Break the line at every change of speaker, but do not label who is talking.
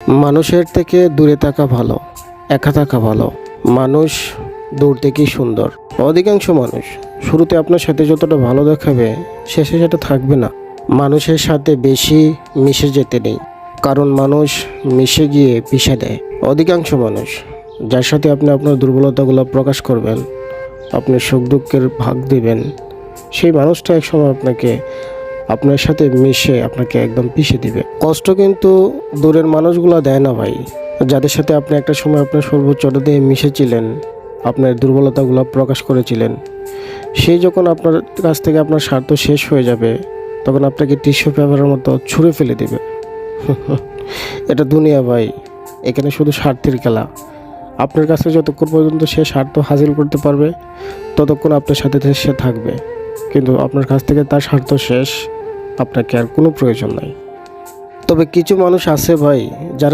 মানুষের থেকে দূরে থাকা ভালো, একা থাকা ভালো। মানুষ দূর থেকেই সুন্দর। অধিকাংশ মানুষ শুরুতে আপনার সাথে যতটা ভালো দেখাবে, শেষে সেটা থাকবে না। মানুষের সাথে বেশি মিশে যেতে নেই, কারণ মানুষ মিশে গিয়ে পিষে দেয়। অধিকাংশ মানুষ যার সাথে আপনি আপনার দুর্বলতাগুলো প্রকাশ করবেন, আপনি সুখ দুঃখের ভাগ দিবেন, সেই মানুষটা একসময় আপনার সাথে মিশে আপনাকে একদম পিষে দিবে। কষ্ট কিন্তু দূরের মানুষগুলো দেয় না ভাই। যাদের সাথে আপনি একটা সময় আপনার সর্বোচ্চটা দিয়ে মিশেছিলেন, আপনার দুর্বলতাগুলো প্রকাশ করেছিলেন, সেই যখন আপনার কাছ থেকে আপনার স্বার্থ শেষ হয়ে যাবে, তখন আপনাকে টিস্যু পেপারের মতো ছুঁড়ে ফেলে দেবে। এটা দুনিয়া ভাই, এখানে শুধু স্বার্থের খেলা। আপনার কাছে যতক্ষণ পর্যন্ত সে স্বার্থ হাসিল করতে পারবে, ততক্ষণ আপনার সাথে সে থাকবে। কিন্তু আপনার কাছ থেকে তার স্বার্থ শেষ, আপনাকে আর কোনো প্রয়োজন নাই। তবে কিছু মানুষ আছে ভাই, যারা